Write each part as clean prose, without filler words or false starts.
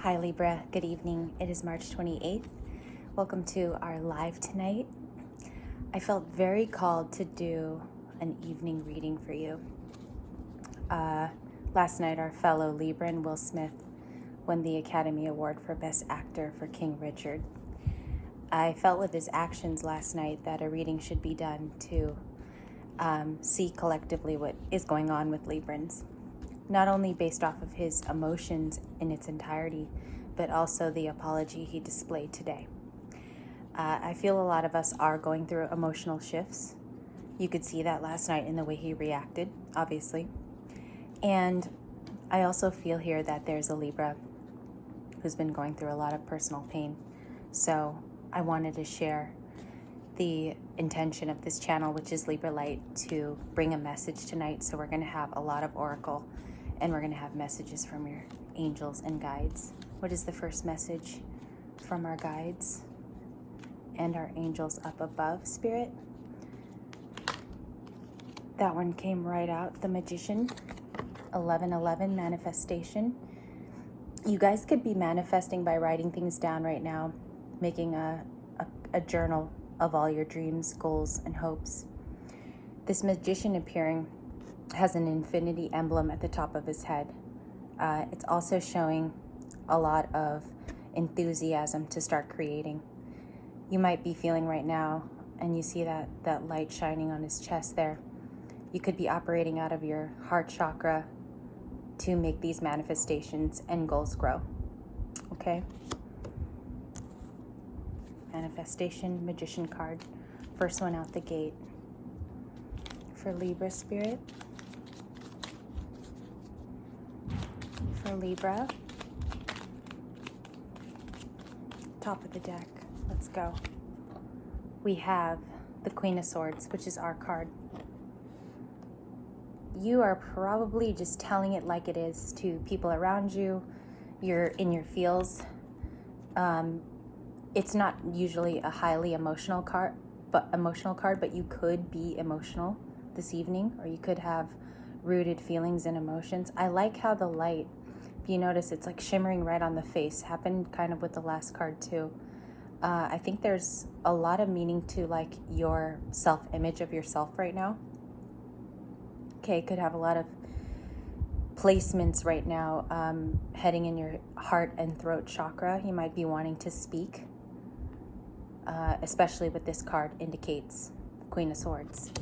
Hi Libra, good evening. It is March 28th. Welcome to our live tonight. I felt very called to do an evening reading for you. Last night, our fellow Libran, Will Smith, won the Academy Award for Best Actor for King Richard. I felt with his actions last night that a reading should be done to see collectively what is going on with Librans. Not only based off of his emotions in its entirety, but also the apology he displayed today. I feel a lot of us are going through emotional shifts. You could see that last night in the way he reacted, obviously. And I also feel here that there's a Libra who's been going through a lot of personal pain. So I wanted to share the intention of this channel, which is Libra Light, to bring a message tonight. So we're going to have a lot of oracle, and we're going to have messages from your angels and guides. What is the first message from our guides and our angels up above, Spirit? That one came right out, the Magician. 1111, manifestation. You guys could be manifesting by writing things down right now, making a journal of all your dreams, goals, and hopes. This Magician appearing has an infinity emblem at the top of his head. It's also showing a lot of enthusiasm to start creating. You might be feeling right now, and you see that light shining on his chest there. You could be operating out of your heart chakra to make these manifestations and goals grow. Okay? Manifestation, Magician card. First one out the gate. For Libra, Spirit. For Libra. Top of the deck. Let's go. We have the Queen of Swords, which is our card. You are probably just telling it like it is to people around you. You're in your feels. It's not usually a highly emotional card, but you could be emotional this evening, or you could have rooted feelings and emotions. I like how the light, if you notice, it's like shimmering right on the face. Happened kind of with the last card too. I think there's a lot of meaning to like your self-image of yourself right now. Okay, could have a lot of placements right now heading in your heart and throat chakra. You might be wanting to speak, especially with this card indicates Queen of Swords.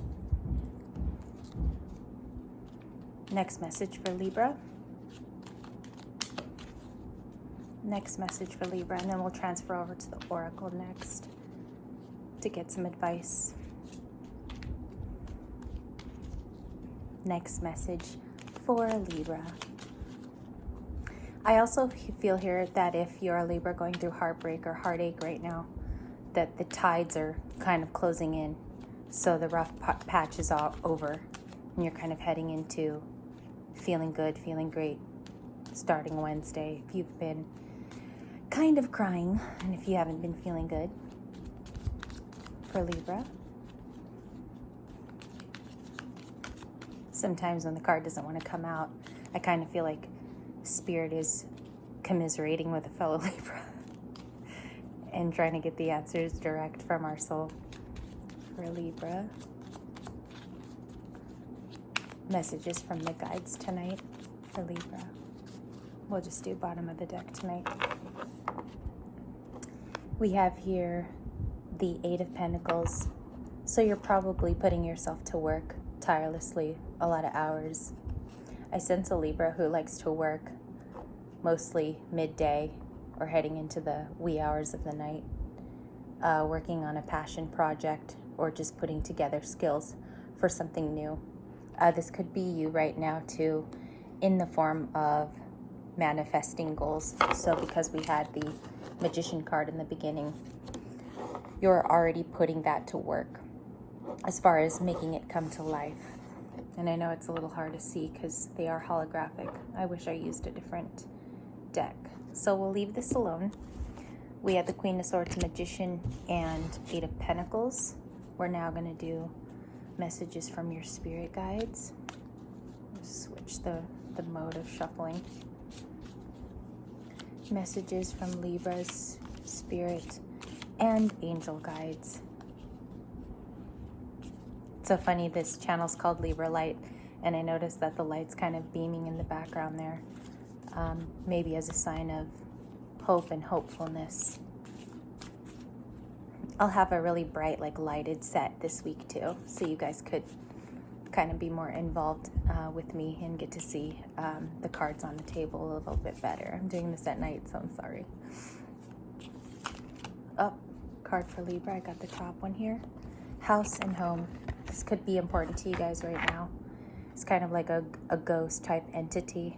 Next message for Libra. Next message for Libra, and then we'll transfer over to the Oracle next to get some advice. Next message for Libra. I also feel here that if you're a Libra going through heartbreak or heartache right now, that the tides are kind of closing in. So the rough patch is all over, and you're kind of heading into feeling good, feeling great, starting Wednesday. If you've been kind of crying, and if you haven't been feeling good, for Libra. Sometimes when the card doesn't want to come out, I kind of feel like Spirit is commiserating with a fellow Libra and trying to get the answers direct from our soul. For Libra. Messages from the guides tonight for Libra. We'll just do bottom of the deck tonight. We have here the Eight of Pentacles. So you're probably putting yourself to work tirelessly, a lot of hours. I sense a Libra who likes to work mostly midday or heading into the wee hours of the night, working on a passion project or just putting together skills for something new. This could be you right now too, in the form of manifesting goals. So because we had the Magician card in the beginning, you're already putting that to work as far as making it come to life. And I know it's a little hard to see because they are holographic. I wish I used a different deck. So we'll leave this alone. We had the Queen of Swords, Magician, and Eight of Pentacles. We're now going to do messages from your spirit guides. Switch the mode of shuffling. Messages from Libra's spirit and angel guides. It's so funny, this channel's called Libra Light, and I noticed that the light's kind of beaming in the background there, maybe as a sign of hope and hopefulness. I'll have a really bright, like, lighted set this week too, so you guys could kind of be more involved with me and get to see the cards on the table a little bit better. I'm doing this at night, so I'm sorry. Oh, card for Libra. I got the top one here. House and home. This could be important to you guys right now. It's kind of like a ghost type entity.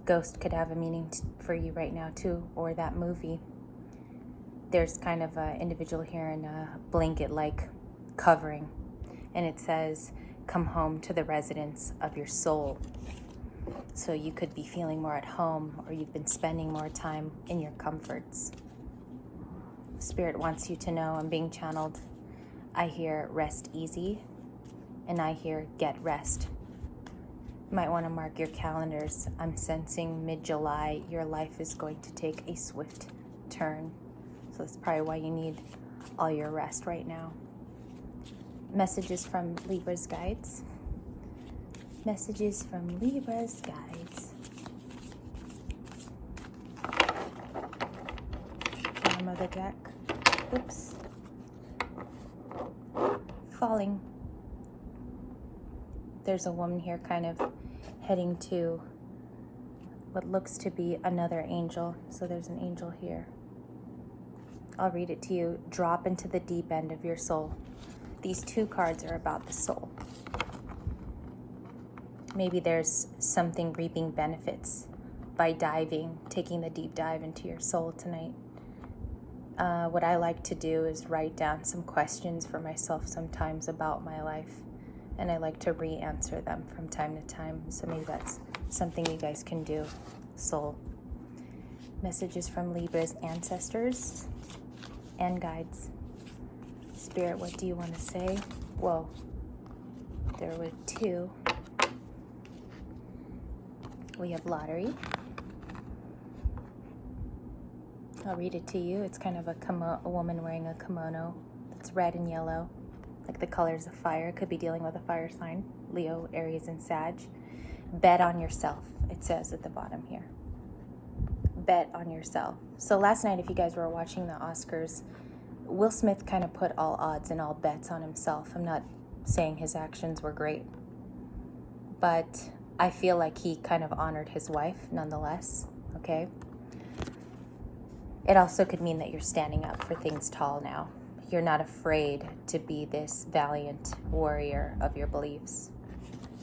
Ghost could have a meaning for you right now too, or that movie. There's kind of an individual here in a blanket-like covering, and it says, come home to the residence of your soul. So you could be feeling more at home, or you've been spending more time in your comforts. Spirit wants you to know, I'm being channeled. I hear rest easy, and I hear get rest. You might want to mark your calendars. I'm sensing mid-July, your life is going to take a swift turn. So that's probably why you need all your rest right now. Messages from Libra's guides. Messages from Libra's guides. Bottom of the deck. Oops. Falling. There's a woman here kind of heading to what looks to be another angel. So there's an angel here. I'll read it to you. Drop into the deep end of your soul. These two cards are about the soul. Maybe there's something reaping benefits by diving, taking the deep dive into your soul tonight. What I like to do is write down some questions for myself sometimes about my life, and I like to re-answer them from time to time. So maybe that's something you guys can do. Soul. Messages from Libra's ancestors and guides. Spirit, what do you want to say? Whoa. There were two. We have lottery. I'll read it to you. It's kind of a woman wearing a kimono. It's red and yellow, like the colors of fire. Could be dealing with a fire sign. Leo, Aries, and Sag. Bet on yourself, it says at the bottom here. Bet on yourself. So last night, if you guys were watching the Oscars, Will Smith kind of put all odds and all bets on himself. I'm not saying his actions were great, but I feel like he kind of honored his wife nonetheless, okay? It also could mean that you're standing up for things tall now. You're not afraid to be this valiant warrior of your beliefs.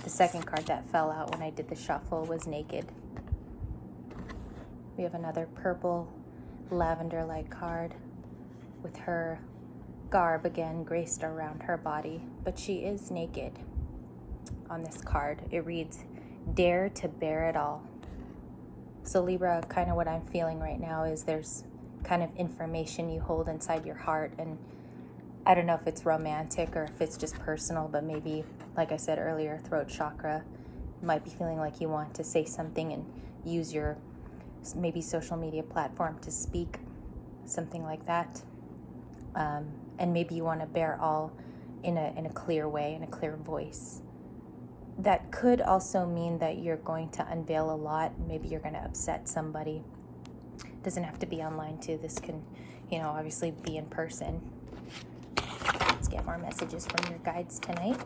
The second card that fell out when I did the shuffle was naked. We have another purple lavender-like card with her garb again graced around her body, but she is naked. On this card, it reads, dare to bear it all. So Libra, kind of what I'm feeling right now is there's kind of information you hold inside your heart, and I don't know if it's romantic or if it's just personal, but maybe, like I said earlier, throat chakra, might be feeling like you want to say something and use your maybe social media platform to speak, something like that. And maybe you want to bear all in a clear way, in a clear voice. That could also mean that you're going to unveil a lot. Maybe you're going to upset somebody. Doesn't have to be online too. This can, obviously be in person. Let's get more messages from your guides tonight.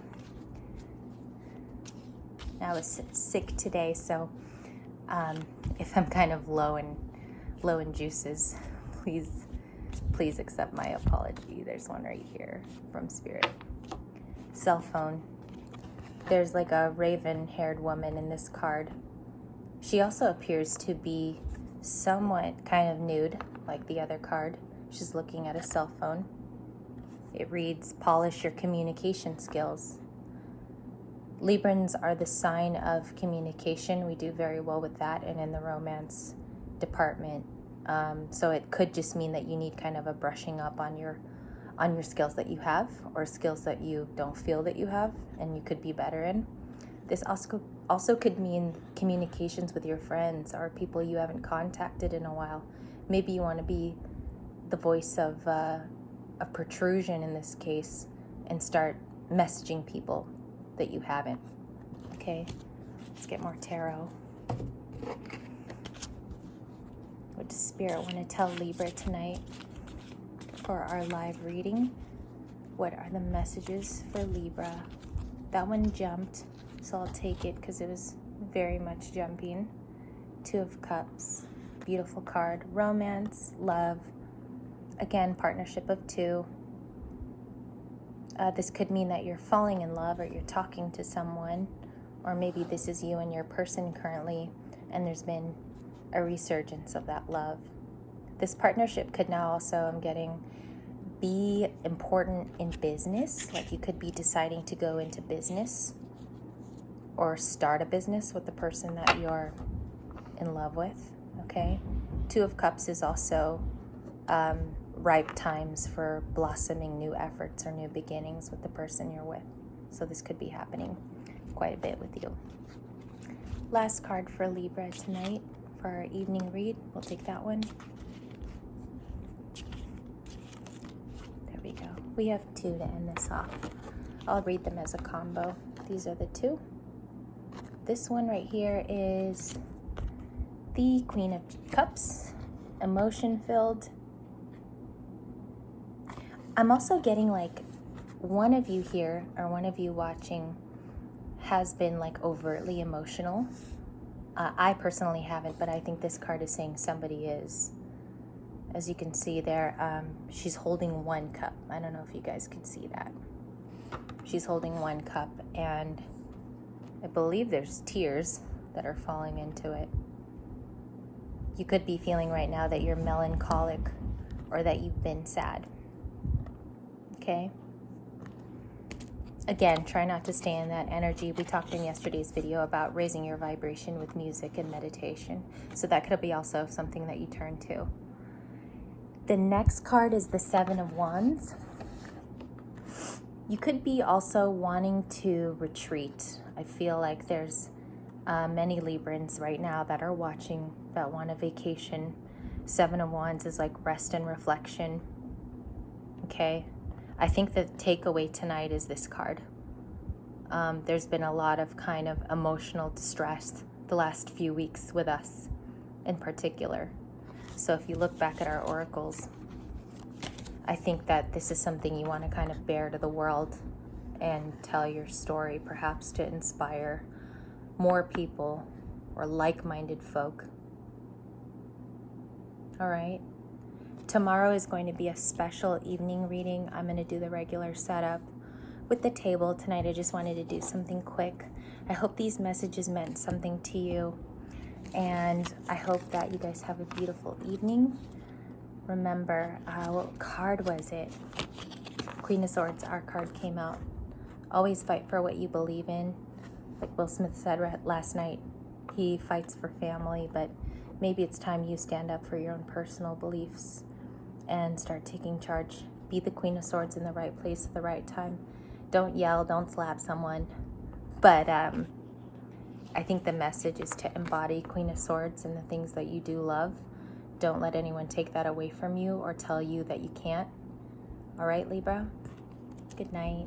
I was sick today, so if I'm kind of low in juices, please accept my apology. There's one right here from Spirit. Cell phone. There's like a raven-haired woman in this card. She also appears to be somewhat kind of nude, like the other card. She's looking at a cell phone. It reads, polish your communication skills. Librans are the sign of communication. We do very well with that, and in the romance department. So it could just mean that you need kind of a brushing up on your skills that you have, or skills that you don't feel that you have and you could be better in. This also could mean communications with your friends or people you haven't contacted in a while. Maybe you want to be the voice of protrusion in this case and start messaging people that you haven't. Okay, let's get more tarot. What does Spirit want to tell Libra tonight for our live reading? What are the messages for Libra? That one jumped, so I'll take it because it was very much jumping. Two of Cups, beautiful card. Romance, love, again, partnership of two. This could mean that you're falling in love or you're talking to someone, or maybe this is you and your person currently, and there's been a resurgence of that love. This partnership could now also, I'm getting, be important in business. Like you could be deciding to go into business or start a business with the person that you're in love with, okay? Two of Cups is also ripe times for blossoming new efforts or new beginnings with the person you're with. So this could be happening quite a bit with you. Last card for Libra tonight for our evening read. We'll take that one. There we go. We have two to end this off. I'll read them as a combo. These are the two. This one right here is the Queen of Cups, emotion-filled. I'm also getting like one of you here or one of you watching has been like overtly emotional. I personally haven't, but I think this card is saying somebody is. As you can see there, she's holding one cup. I don't know if you guys could see that. She's holding one cup, and I believe there's tears that are falling into it. You could be feeling right now that you're melancholic or that you've been sad. Okay? Again, try not to stay in that energy. We talked in yesterday's video about raising your vibration with music and meditation. So that could be also something that you turn to. The next card is the Seven of Wands. You could be also wanting to retreat. I feel like there's many Librans right now that are watching that want a vacation. Seven of Wands is like rest and reflection. Okay? I think the takeaway tonight is this card. There's been a lot of kind of emotional distress the last few weeks with us in particular. So if you look back at our oracles, I think that this is something you want to kind of bear to the world and tell your story, perhaps to inspire more people or like-minded folk. All right. Tomorrow is going to be a special evening reading. I'm going to do the regular setup with the table. Tonight I just wanted to do something quick. I hope these messages meant something to you, and I hope that you guys have a beautiful evening. Remember, what card was it? Queen of Swords, our card came out. Always fight for what you believe in. Like Will Smith said last night, he fights for family, but maybe it's time you stand up for your own personal beliefs and start taking charge. Be the Queen of Swords in the right place at the right time. Don't yell, don't slap someone. But I think the message is to embody Queen of Swords and the things that you do love. Don't let anyone take that away from you or tell you that you can't. All right, Libra? Good night.